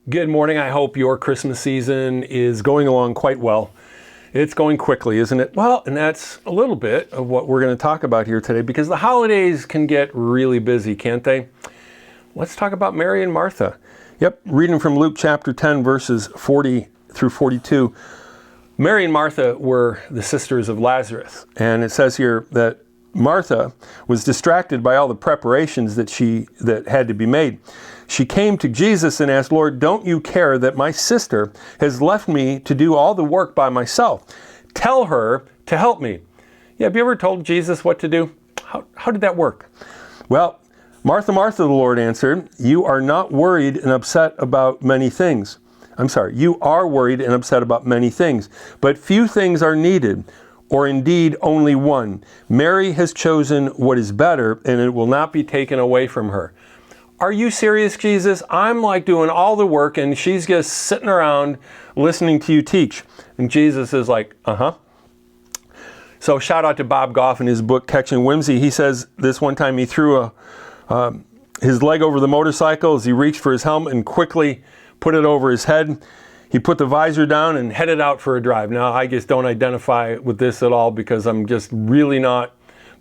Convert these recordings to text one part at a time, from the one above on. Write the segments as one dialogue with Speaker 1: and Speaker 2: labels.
Speaker 1: Good morning. I hope your Christmas season is going along quite well. It's going quickly, isn't it? Well, and that's a little bit of what we're going to talk about here today, because the holidays can get really busy, can't they? Let's talk about Mary and Martha. Yep, reading from Luke chapter 10, verses 40 through 42. Mary and Martha were the sisters of Lazarus, and it says here that Martha was distracted by all the preparations that had to be made. She came to Jesus and asked, "Lord, don't you care that my sister has left me to do all the work by myself? Tell her to help me." Yeah, have you ever told Jesus what to do? How did that work? Well, "Martha, Martha," the Lord answered, "you are not worried and upset about many things." You are worried and upset about many things, but few things are needed, or indeed only one. Mary has chosen what is better, and it will not be taken away from her. Are you serious, Jesus? I'm like doing all the work, and she's just sitting around listening to you teach. And Jesus is like, uh-huh. So shout out to Bob Goff in his book, Catching Whimsy. He says this one time he threw his leg over the motorcycle as he reached for his helmet and quickly put it over his head. He put the visor down and headed out for a drive. Now, I just don't identify with this at all because I'm just really not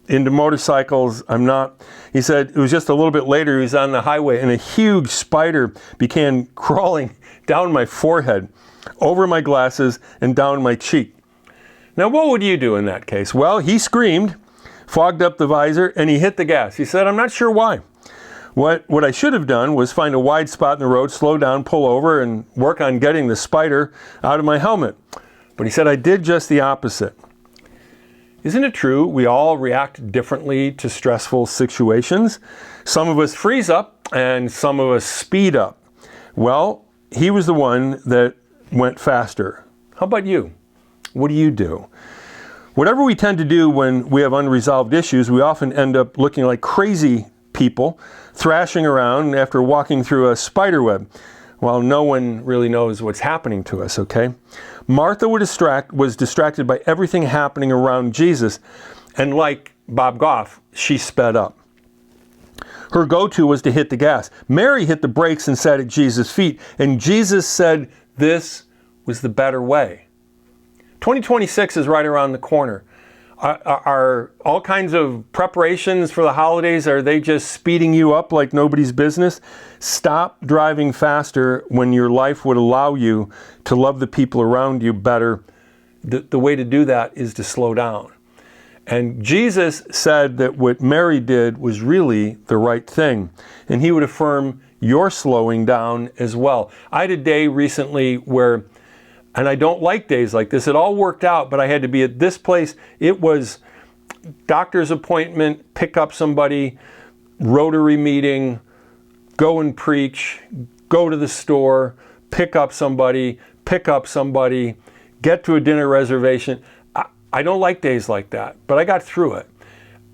Speaker 1: into motorcycles. I'm not. He said it was just a little bit later he was on the highway and a huge spider began crawling down my forehead, over my glasses, and down my cheek. Now, what would you do in that case? Well, he screamed, fogged up the visor, and he hit the gas. He said, "I'm not sure why. What I should have done was find a wide spot in the road, slow down, pull over, and work on getting the spider out of my helmet." But he said, "I did just the opposite." Isn't it true we all react differently to stressful situations? Some of us freeze up and some of us speed up. Well, he was the one that went faster. How about you? What do you do? Whatever we tend to do when we have unresolved issues, we often end up looking like crazy people, thrashing around after walking through a spider web, while no one really knows what's happening to us, okay? Martha was distracted by everything happening around Jesus, and like Bob Goff, she sped up. Her go-to was to hit the gas. Mary hit the brakes and sat at Jesus' feet, and Jesus said this was the better way. 2026 is right around the corner. Are all kinds of preparations for the holidays, are they just speeding you up like nobody's business? Stop driving faster when your life would allow you to love the people around you better. The way to do that is to slow down. And Jesus said that what Mary did was really the right thing. And he would affirm your slowing down as well. I had a day recently where, and I don't like days like this, it all worked out, but I had to be at this place. It was doctor's appointment, pick up somebody, Rotary meeting, go and preach, go to the store, pick up somebody, get to a dinner reservation. I don't like days like that, but I got through it.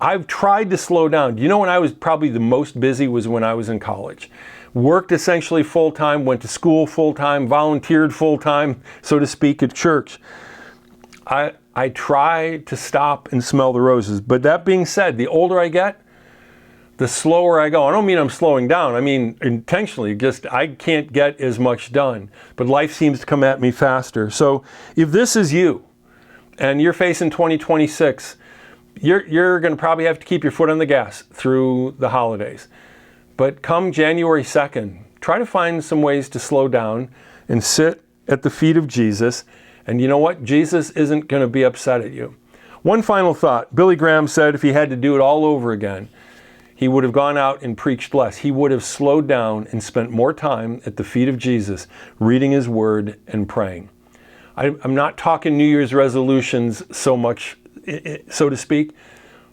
Speaker 1: I've tried to slow down. You know, when I was probably the most busy was when I was in college. Worked essentially full-time, went to school full-time, volunteered full-time, so to speak, at church. I try to stop and smell the roses. But that being said, the older I get, the slower I go. I don't mean I'm slowing down. I mean intentionally, just I can't get as much done. But life seems to come at me faster. So if this is you, and you're facing 2026, you're going to probably have to keep your foot on the gas through the holidays. But come January 2nd, try to find some ways to slow down and sit at the feet of Jesus. And you know what? Jesus isn't going to be upset at you. One final thought. Billy Graham said if he had to do it all over again, he would have gone out and preached less. He would have slowed down and spent more time at the feet of Jesus, reading his word and praying. I'm not talking New Year's resolutions so much, so to speak,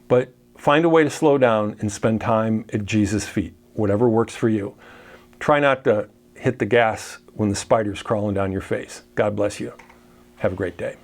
Speaker 1: but find a way to slow down and spend time at Jesus' feet. Whatever works for you. Try not to hit the gas when the spider's crawling down your face. God bless you. Have a great day.